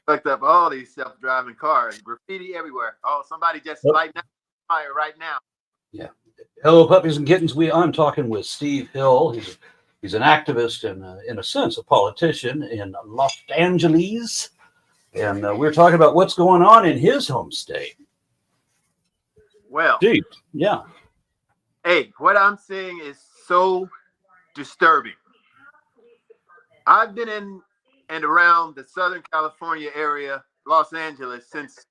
Hooked up all these self-driving cars, graffiti everywhere. Oh, somebody just Yep. lighting up fire right now. Yeah. Hello, puppies and kittens. I'm talking with Steve Hill. He's an activist and, in a sense, a politician in Los Angeles. And we're talking about what's going on in his home state. Well, Steve, yeah. hey, what I'm seeing is so disturbing. I've been in and around the Southern California area, Los Angeles, since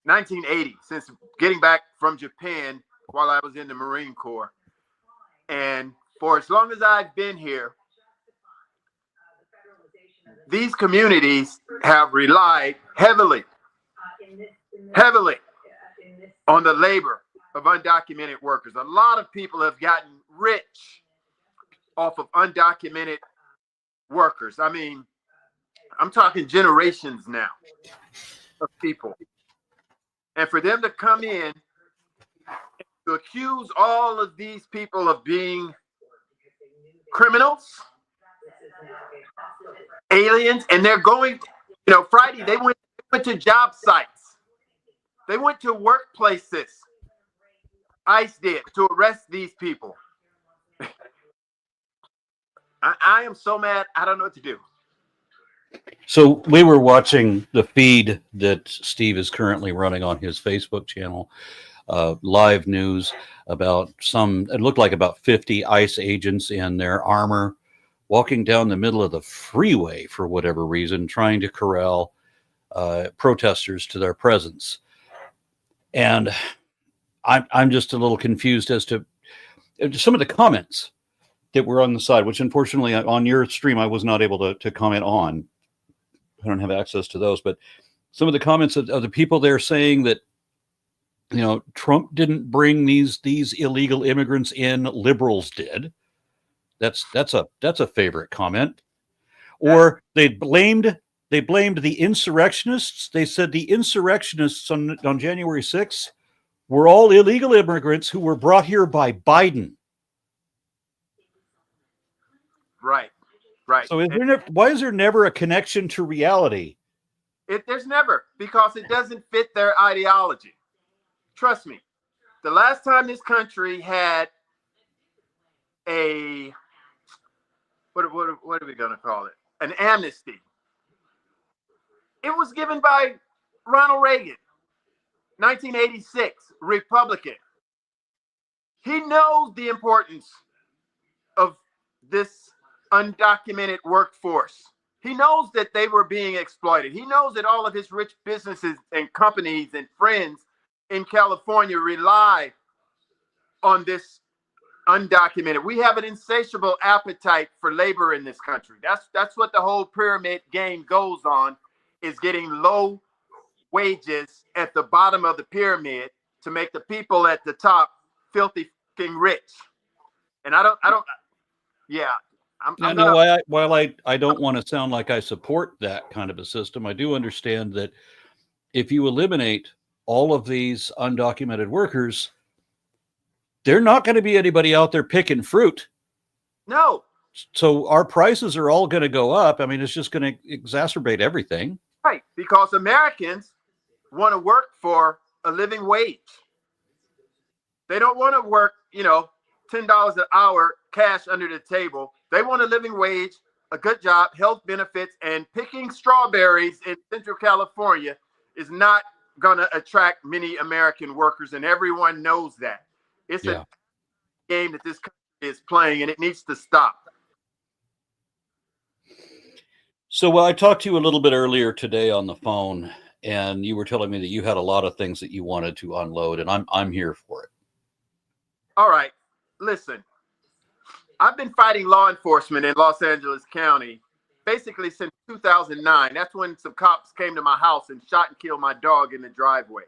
1980, since getting back from Japan while I was in the Marine Corps. And for as long as I've been here, these communities have relied heavily on the labor of undocumented workers. A lot of people have gotten rich off of undocumented workers. I mean, I'm talking generations now of people. And for them to come in to accuse all of these people of being criminals, aliens, and they're going, Friday they went to job sites. They went to workplaces. ICE did to arrest these people. I am so mad. I don't know what to do. So we were watching the feed that Steve is currently running on his Facebook channel, live news about it looked like about 50 ICE agents in their armor walking down the middle of the freeway for whatever reason, trying to corral protesters to their presence. And I'm just a little confused as to some of the comments that were on the side, which unfortunately on your stream I was not able to comment on. I don't have access to those, but some of the comments of the people there saying that, Trump didn't bring these illegal immigrants in, liberals did. That's a favorite comment. Or they blamed the insurrectionists. They said the insurrectionists on January 6th were all illegal immigrants who were brought here by Biden. Right. So why is there never a connection to reality? There's never, because it doesn't fit their ideology. Trust me. The last time this country had a, what are we going to call it? An amnesty. It was given by Ronald Reagan, 1986, Republican. He knows the importance of this undocumented workforce. He knows that they were being exploited. He knows that all of his rich businesses and companies and friends in California rely on this undocumented. We have an insatiable appetite for labor in this country. That's what the whole pyramid game goes on, is getting low wages at the bottom of the pyramid to make the people at the top filthy fucking rich. And I don't While I don't want to sound like I support that kind of a system, I do understand that if you eliminate all of these undocumented workers, they're not going to be anybody out there picking fruit. No. So our prices are all going to go up. I mean, it's just going to exacerbate everything. Right, because Americans want to work for a living wage. They don't want to work, $10 an hour cash under the table. They want a living wage, a good job, health benefits, and picking strawberries in Central California is not going to attract many American workers, and everyone knows that. It's a game that this country is playing, and it needs to stop. So I talked to you a little bit earlier today on the phone, and you were telling me that you had a lot of things that you wanted to unload, and I'm here for it. All right. Listen, I've been fighting law enforcement in Los Angeles County basically since 2009. That's when some cops came to my house and shot and killed my dog in the driveway.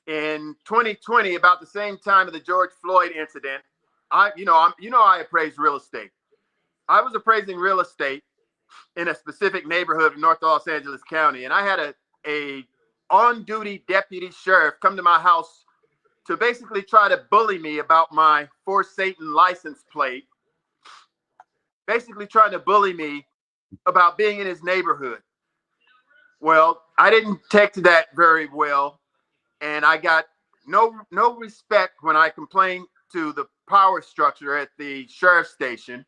In 2020, about the same time of the George Floyd incident, I appraise real estate. I was appraising real estate in a specific neighborhood of North Los Angeles County, and I had a on-duty deputy sheriff come to my house to basically try to bully me about my For Satan license plate, basically trying to bully me about being in his neighborhood. Well, I didn't text that very well, and I got no respect when I complained to the power structure at the sheriff's station.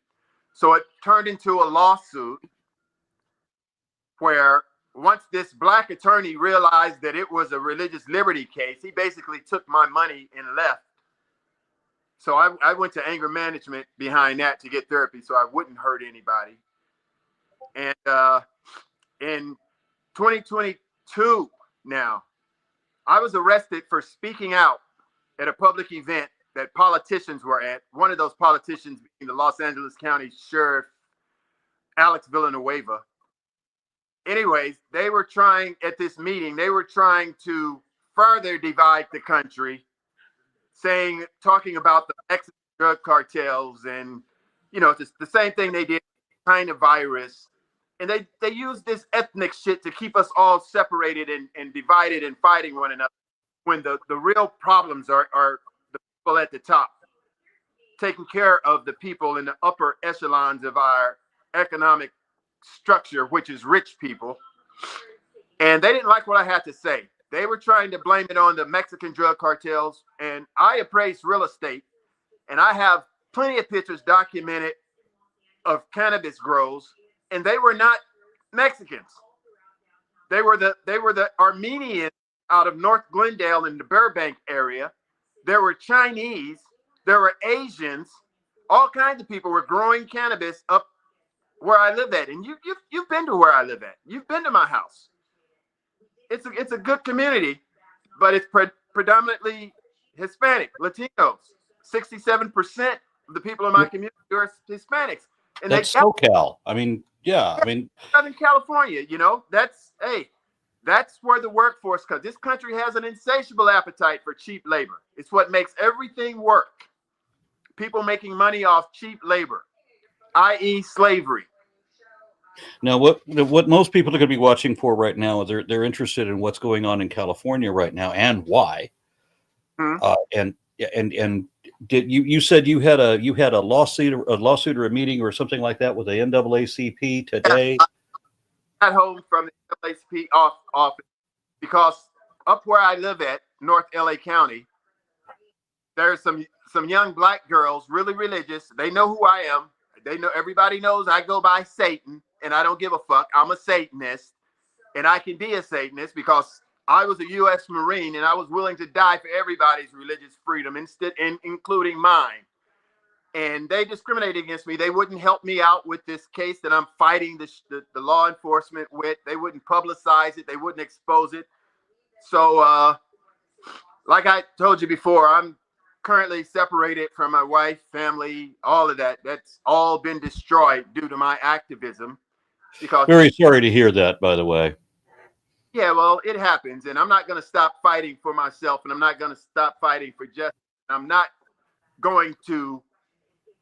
So it turned into a lawsuit where once this black attorney realized that it was a religious liberty case, he basically took my money and left. So I went to anger management behind that to get therapy so I wouldn't hurt anybody. And in 2022 now, I was arrested for speaking out at a public event that politicians were at. One of those politicians being the Los Angeles County Sheriff, Alex Villanueva. Anyways, they were trying at this meeting, they were trying to further divide the country, talking about the Mexican drug cartels and, just the same thing they did, China virus. And they used this ethnic shit to keep us all separated and divided and fighting one another when the real problems are the people at the top, taking care of the people in the upper echelons of our economic structure, which is rich people. And they didn't like what I had to say. They were trying to blame it on the Mexican drug cartels. And I appraised real estate, and I have plenty of pictures documented of cannabis grows, and they were not Mexicans. They were the Armenians out of North Glendale in the Burbank area. There were Chinese, there were Asians, all kinds of people were growing cannabis up where I live at. And you've been to where I live at. You've been to my house. It's a good community, but it's predominantly Hispanic, Latinos. 67% of the people in my community are Hispanics, and they That's SoCal. I mean, yeah. I mean, Southern California. That's where the workforce comes. This country has an insatiable appetite for cheap labor. It's what makes everything work. People making money off cheap labor, i.e., slavery. now what most people are going to be watching for right now is they're interested in what's going on in California right now and why. Hmm? And did you said you had a lawsuit or a meeting or something like that with the NAACP Yeah, today? I got home from the NAACP office because up where I live at, North LA County, there's some young black girls, really religious. They know who I am. Everybody knows I go by Satan, and I don't give a fuck. I'm a Satanist, and I can be a Satanist because I was a U.S. Marine, and I was willing to die for everybody's religious freedom, including mine. And they discriminated against me. They wouldn't help me out with this case that I'm fighting the law enforcement with. They wouldn't publicize it. They wouldn't expose it. So, like I told you before, I'm currently separated from my wife, family, all of that. That's all been destroyed due to my activism. Because, Very sorry to hear that, by the way. yeah, well, it happens. And I'm not going to stop fighting for myself, and I'm not going to stop fighting for justice. I'm not going to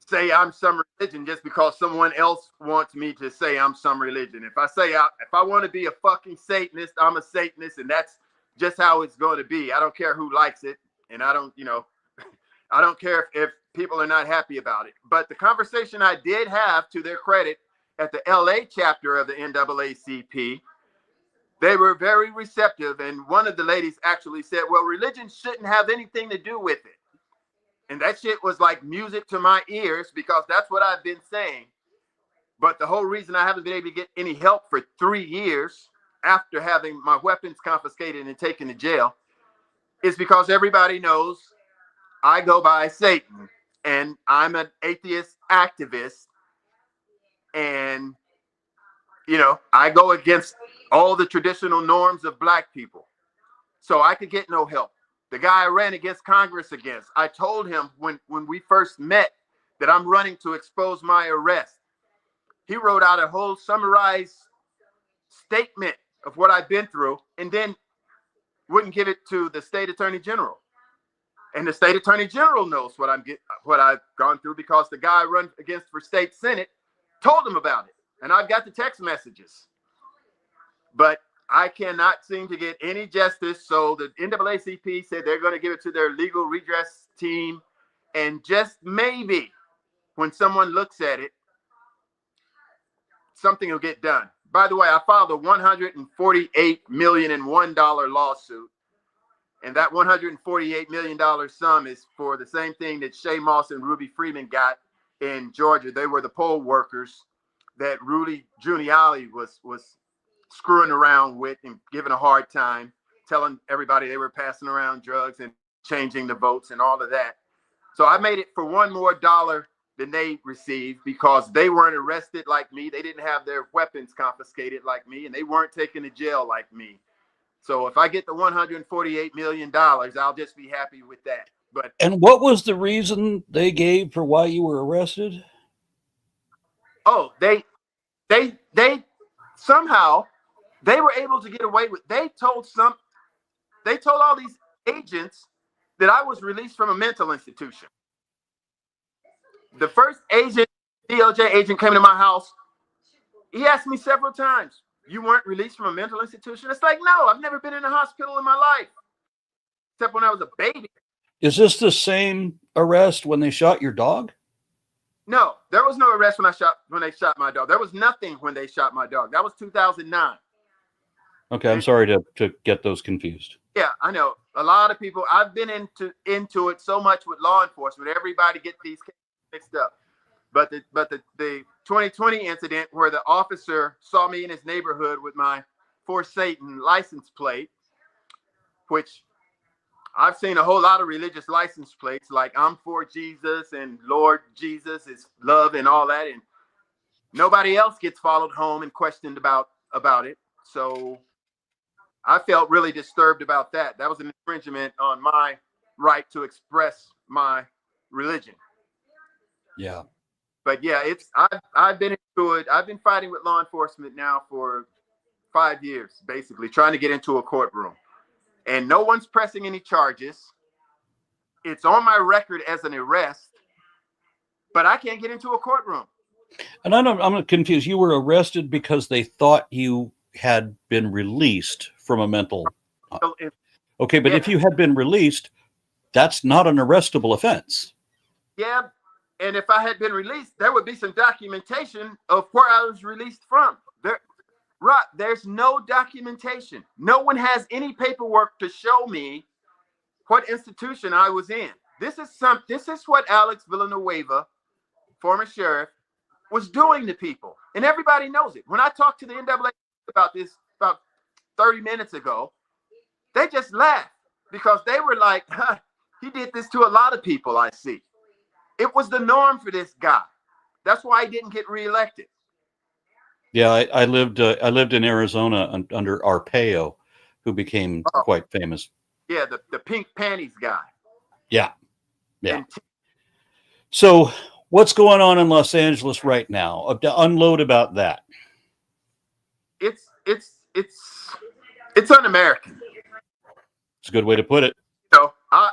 say I'm some religion just because someone else wants me to say I'm some religion. If I want to be a fucking Satanist, I'm a Satanist, and that's just how it's going to be. I don't care who likes it, and I don't care if people are not happy about it. But the conversation I did have, to their credit, at the LA chapter of the NAACP, they were very receptive, and one of the ladies actually said, "Well, religion shouldn't have anything to do with it." And that shit was like music to my ears because that's what I've been saying. But the whole reason I haven't been able to get any help for 3 years after having my weapons confiscated and taken to jail is because everybody knows I go by Satan, and I'm an atheist activist. And, I go against all the traditional norms of black people. So I could get no help. The guy I ran against Congress against, I told him when we first met that I'm running to expose my arrest. He wrote out a whole summarized statement of what I've been through and then wouldn't give it to the state attorney general. And the state attorney general knows what I've gone through because the guy I run against for state senate told him about it. And I've got the text messages. But I cannot seem to get any justice. So the NAACP said they're going to give it to their legal redress team. And just maybe when someone looks at it, something will get done. by the way, I filed a $148 million lawsuit. And that $148 million sum is for the same thing that Shay Moss and Ruby Freeman got in Georgia. They were the poll workers that Rudy Giuliani was screwing around with and giving a hard time, telling everybody they were passing around drugs and changing the votes and all of that. So I made it for $1 more than they received because they weren't arrested like me. They didn't have their weapons confiscated like me, and they weren't taken to jail like me. So if I get the $148 million, I'll just be happy with that. But And what was the reason they gave for why you were arrested? oh, they somehow they were able to get away with. They told all these agents that I was released from a mental institution. The first DOJ agent came to my house. He asked me several times, "You weren't released from a mental institution?" It's like, no, I've never been in a hospital in my life, except when I was a baby. Is this the same arrest when they shot your dog? No, there was no arrest when they shot my dog. There was nothing when they shot my dog. That was 2009. Okay, I'm sorry to get those confused. Yeah, I know. A lot of people, I've been into it so much with law enforcement. Everybody get these cases mixed up. But the 2020 incident where the officer saw me in his neighborhood with my For Satan license plate, which I've seen a whole lot of religious license plates, like I'm for Jesus and Lord Jesus is love and all that, and nobody else gets followed home and questioned about it. So I felt really disturbed about that. That was an infringement on my right to express my religion. Yeah. But yeah, I've been into it. I've been fighting with law enforcement now for 5 years, basically trying to get into a courtroom, and no one's pressing any charges. It's on my record as an arrest, but I can't get into a courtroom. And I'm confused. You were arrested because they thought you had been released from a mental. Okay, but yeah, if you had been released, that's not an arrestable offense. yeah, and if I had been released, there would be some documentation of where I was released from. There's no documentation. No one has any paperwork to show me what institution I was in. This is what Alex Villanueva, former sheriff, was doing to people, and everybody knows it. When I talked to the NAA about this about 30 minutes ago, they just laughed because they were like, he did this to a lot of people I see. It was the norm for this guy. That's why he didn't get reelected. Yeah, I lived in Arizona under Arpaio, who became quite famous. Yeah, the pink panties guy. Yeah. So what's going on in Los Angeles right now? Unload about that. It's un-American. It's a good way to put it. So I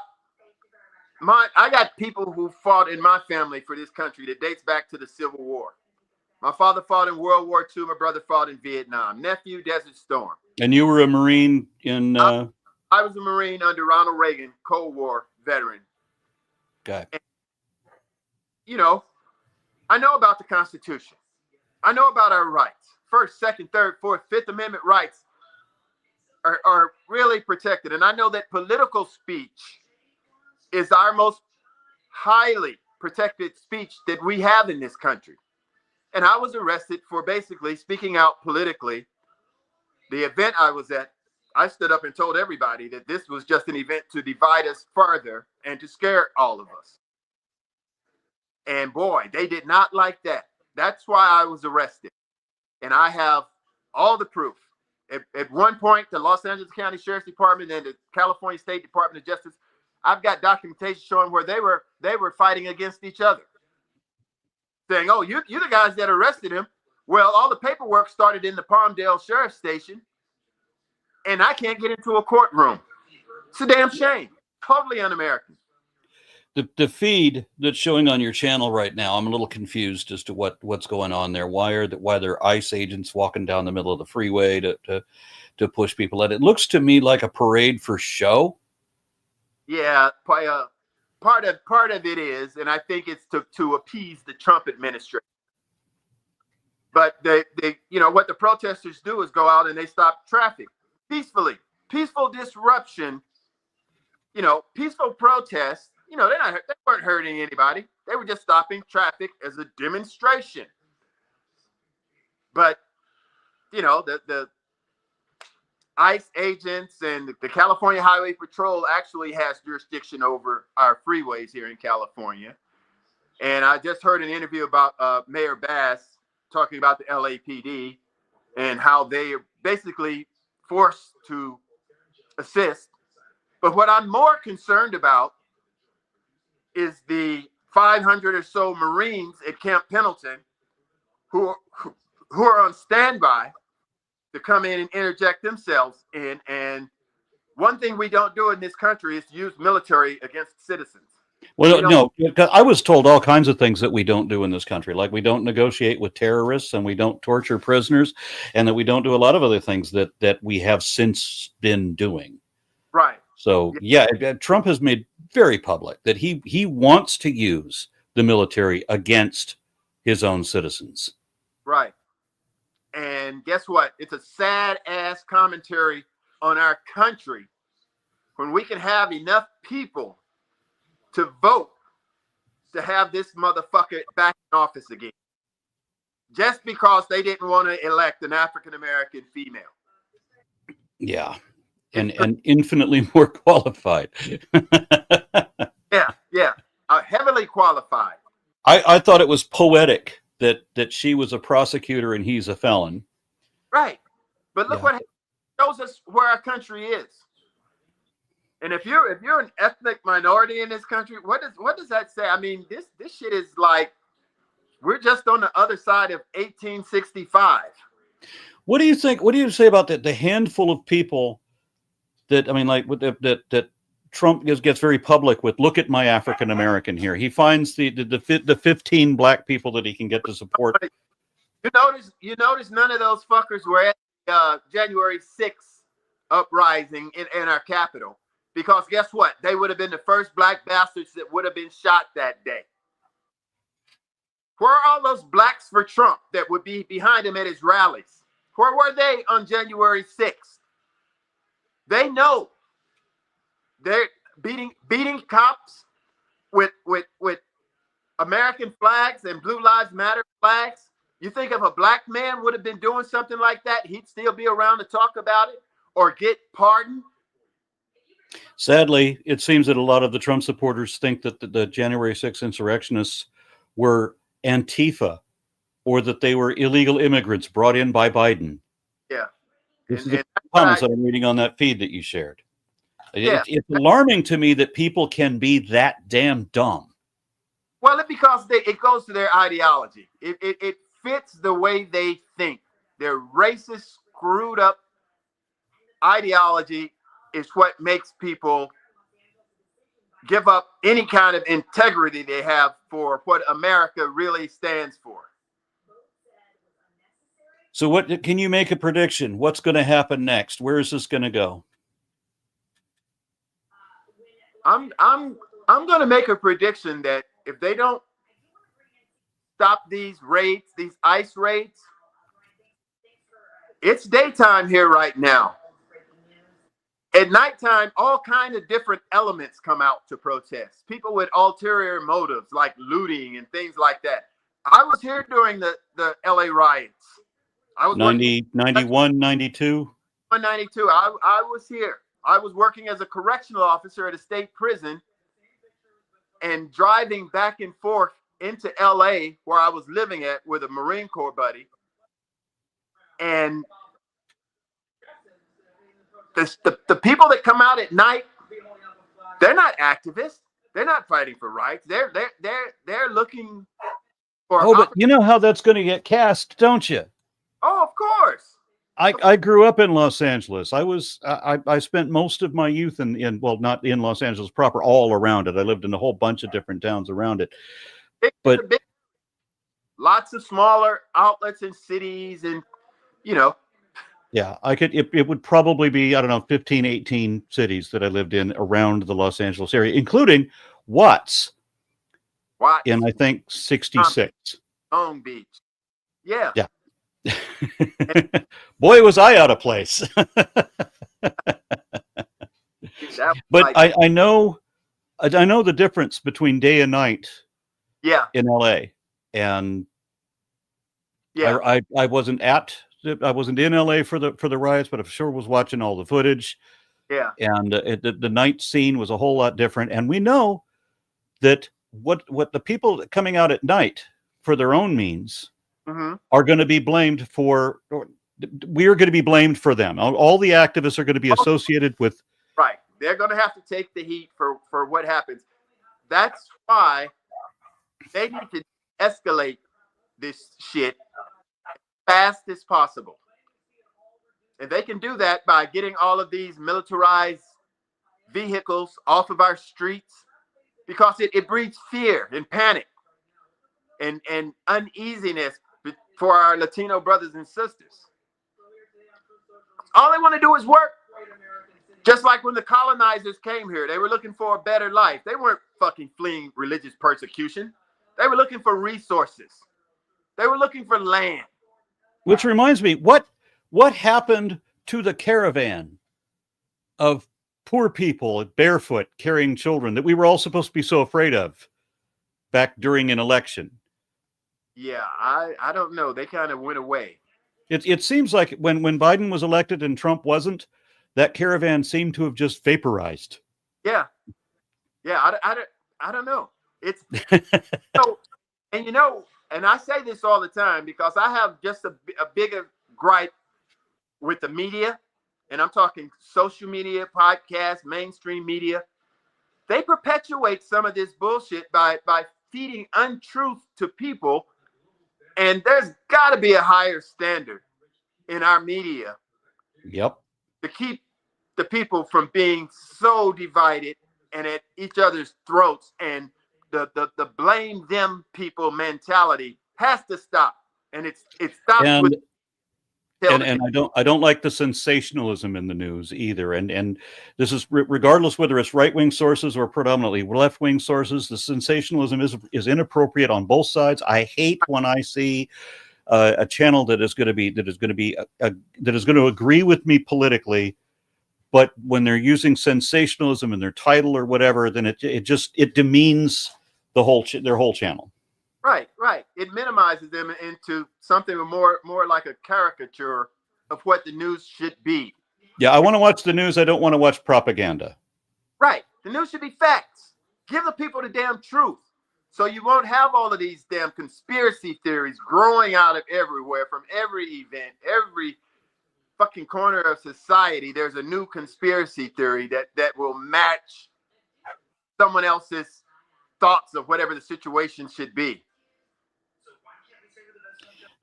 got people who fought in my family for this country that dates back to the Civil War. My father fought in World War II. My brother fought in Vietnam. Nephew, Desert Storm. And you were a Marine in... I was a Marine under Ronald Reagan, Cold War veteran. Okay. And, I know about the Constitution. I know about our rights. First, second, third, fourth, Fifth Amendment rights are really protected. And I know that political speech is our most highly protected speech that we have in this country. And I was arrested for basically speaking out politically. The event I was at, I stood up and told everybody that this was just an event to divide us further and to scare all of us. And boy, they did not like that. That's why I was arrested. And I have all the proof. At one point, the Los Angeles County Sheriff's Department and the California State Department of Justice, I've got documentation showing where they were fighting against each other, saying, "Oh, you're the guys that arrested him." Well, all the paperwork started in the Palmdale Sheriff's Station, and I can't get into a courtroom. It's a damn shame. Totally un-American. The feed that's showing on your channel right now, I'm a little confused as to what's going on there. Why there are ICE agents walking down the middle of the freeway to push people at it? It looks to me like a parade for show. Yeah, part of it is, and I think it's to appease the Trump administration. But they, what the protesters do is go out and they stop traffic peacefully. Peaceful disruption, peaceful protest. They weren't hurting anybody. They were just stopping traffic as a demonstration. But the ICE agents and the California Highway Patrol actually has jurisdiction over our freeways here in California. And I just heard an interview about Mayor Bass talking about the LAPD and how they are basically forced to assist. But what I'm more concerned about is the 500 or so Marines at Camp Pendleton who are on standby to come in and interject themselves in. And one thing we don't do in this country is use military against citizens. Well, no, I was told all kinds of things that we don't do in this country, like we don't negotiate with terrorists and we don't torture prisoners, and that we don't do a lot of other things that we have since been doing. Right. So, yeah, Trump has made very public that he wants to use the military against his own citizens. Right. And guess what? It's a sad ass commentary on our country when we can have enough people to vote to have this motherfucker back in office again, just because they didn't want to elect an African-American female. Yeah. And infinitely more qualified. Yeah. Heavily qualified. I thought it was poetic that she was a prosecutor and he's a felon. Right. But look what shows us where our country is. And if you're an ethnic minority in this country, what does that say? I mean, this shit is like we're just on the other side of 1865. What do you think? What do you say about the handful of people that, I mean, like that Trump gets very public with? Look at my African American here. He finds the 15 black people that he can get to support. You notice none of those fuckers were at January 6th uprising in our capital. Because guess what? They would have been the first black bastards that would have been shot that day. Where are all those blacks for Trump that would be behind him at his rallies? Where were they on January 6th? They know they're beating cops with American flags and Blue Lives Matter flags. You think if a black man would have been doing something like that, he'd still be around to talk about it or get pardoned? Sadly, it seems that a lot of the Trump supporters think that the January 6th insurrectionists were Antifa, or that they were illegal immigrants brought in by Biden. Yeah. This is the comments that I'm reading on that feed that you shared. It's alarming to me that people can be that damn dumb. Well, because it goes to their ideology. It fits the way they think. Their racist, screwed up ideology is what makes people give up any kind of integrity they have for what America really stands for. So what can you make a prediction? What's going to happen next? Where is this going to go? I'm going to make a prediction that if they don't stop these raids, these ICE raids, it's daytime here right now. At nighttime, all kinds of different elements come out to protest. People with ulterior motives like looting and things like that. I was here during the LA riots. I was 91, 92. 192. I was here. I was working as a correctional officer at a state prison and driving back and forth into LA where I was living at with a Marine Corps buddy. And the people that come out at night, they're not activists. They're not fighting for rights. They're looking for. Oh, but you know how that's going to get cast, don't you? Oh, of course. I grew up in Los Angeles. I spent most of my youth in well, not in Los Angeles proper, all around it. I lived in a whole bunch of different towns around it. But lots of smaller outlets in cities, and yeah, it would probably be, I don't know, 15, 18 cities that I lived in around the Los Angeles area, including Watts. In, I think, 66. Long Beach. Yeah. Yeah. Boy, was I out of place. That But like, I know the difference between day and night yeah, in LA. And yeah, I wasn't in LA for the riots, but I sure was watching all the footage. yeah. And the night scene was a whole lot different. And we know that what the people coming out at night for their own means Hmm. are going to be blamed for. We are going to be blamed for them. All the activists are going to be associated with. Right. They're going to have to take the heat for what happens. That's why they need to escalate this shit fast as possible. And they can do that by getting all of these militarized vehicles off of our streets because it breeds fear and panic and uneasiness for our Latino brothers and sisters. All they want to do is work. Just like when the colonizers came here, they were looking for a better life. They weren't fucking fleeing religious persecution. They were looking for resources. They were looking for land. Which reminds me, what happened to the caravan of poor people barefoot carrying children that we were all supposed to be so afraid of back during an election? Yeah, I don't know. They kind of went away. It seems like when Biden was elected and Trump wasn't, that caravan seemed to have just vaporized. Yeah, yeah. I don't know. It's so, and and I say this all the time because I have just a bigger gripe with the media, and I'm talking social media, podcasts, mainstream media. They perpetuate some of this bullshit by feeding untruth to people, and there's got to be a higher standard in our media Yep. to keep the people from being so divided and at each other's throats, and the blame them people mentality has to stop, and it stops with And and I don't like the sensationalism in the news either. And this is regardless whether it's right wing sources or predominantly left wing sources. The sensationalism is inappropriate on both sides. I hate when I see a channel that is going to agree with me politically, but when they're using sensationalism in their title or whatever, then it demeans their whole channel. Right. It minimizes them into something more like a caricature of what the news should be. Yeah, I want to watch the news. I don't want to watch propaganda. Right. The news should be facts. Give the people the damn truth. So you won't have all of these damn conspiracy theories growing out of everywhere from every event, every fucking corner of society. There's a new conspiracy theory that will match someone else's thoughts of whatever the situation should be.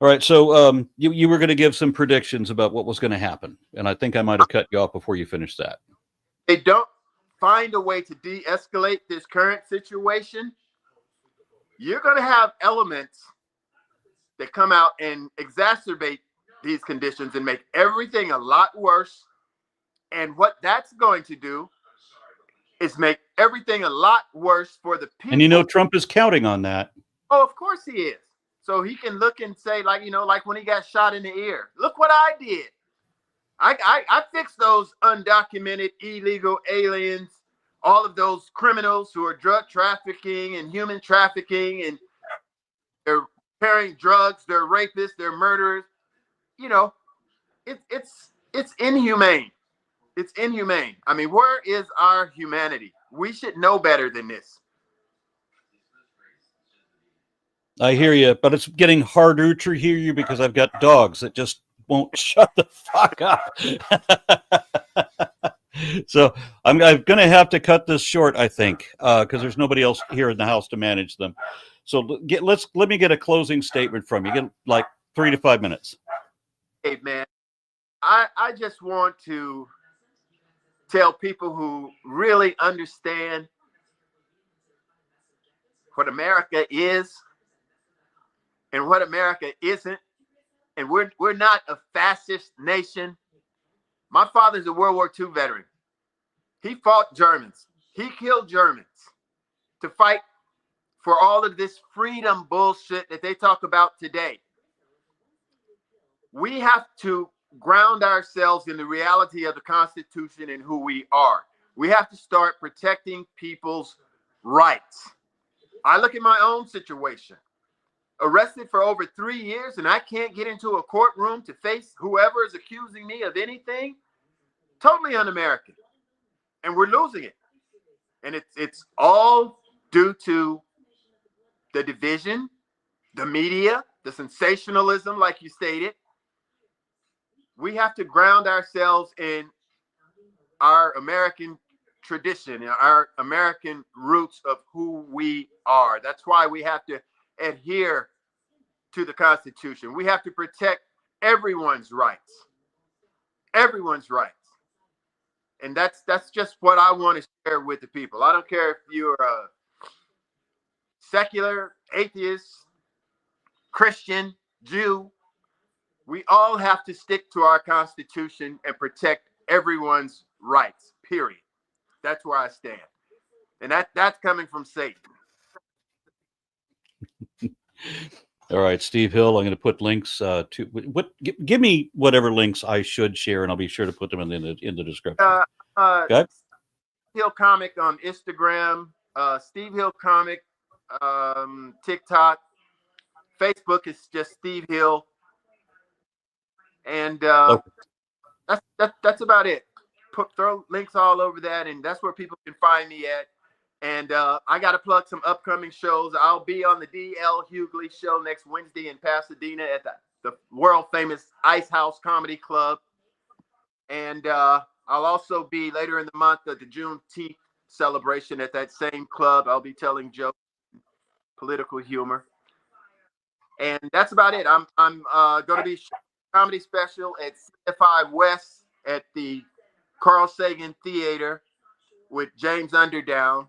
All right, so you were going to give some predictions about what was going to happen, and I think I might have cut you off before you finished that. They don't find a way to de-escalate this current situation. You're going to have elements that come out and exacerbate these conditions and make everything a lot worse. And what that's going to do is make everything a lot worse for the people. And Trump is counting on that. Oh, of course he is. So he can look and say, like when he got shot in the ear, look what I did. I fixed those undocumented illegal aliens, all of those criminals who are drug trafficking and human trafficking, and they're carrying drugs, they're rapists, they're murderers. It's inhumane. It's inhumane. I mean, where is our humanity? We should know better than this. I hear you, but it's getting harder to hear you because I've got dogs that just won't shut the fuck up. So I'm going to have to cut this short, I think, because there's nobody else here in the house to manage them. So let me get a closing statement from you. Get like 3 to 5 minutes. Hey, man, I just want to tell people who really understand what America is and what America isn't. And we're not a fascist nation. My father's a World War II veteran. He fought Germans. He killed Germans to fight for all of this freedom bullshit that they talk about today. We have to ground ourselves in the reality of the Constitution and who we are. We have to start protecting people's rights. I look at my own situation. Arrested for over 3 years, and I can't get into a courtroom to face whoever is accusing me of anything. Totally un-American. And we're losing it. And it's all due to the division, the media, the sensationalism, like you stated. We have to ground ourselves in our American tradition, our American roots of who we are. That's why we have to adhere to the Constitution. We have to protect everyone's rights. Everyone's rights. And that's just what I want to share with the people. I don't care if you're a secular, atheist, Christian, Jew. We all have to stick to our Constitution and protect everyone's rights, period. That's where I stand. And that's coming from Satan. All right, Steve Hill. I'm going to put links to what. Give me whatever links I should share, and I'll be sure to put them in the description. Okay. Hill Comic on Instagram, Steve Hill Comic, TikTok, Facebook is just Steve Hill, and Okay. that's about it. Throw links all over that, and that's where people can find me at. And I got to plug some upcoming shows. I'll be on the D.L. Hughley show next Wednesday in Pasadena at the world famous Ice House Comedy Club. And I'll also be later in the month at the Juneteenth celebration at that same club. I'll be telling jokes, political humor. And that's about it. I'm going to be comedy special at CFI West at the Carl Sagan Theater with James Underdown.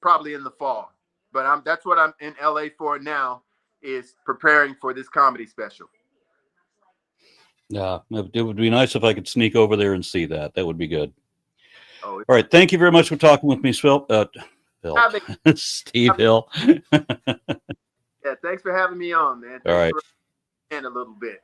Probably in the fall, but that's what I'm in LA for now, is preparing for this comedy special. Yeah, it would be nice if I could sneak over there and see that. That would be good. Oh, all right. Thank you very much for talking with me, Phil. Steve Hill. Yeah, thanks for having me on, man. All right. In a little bit.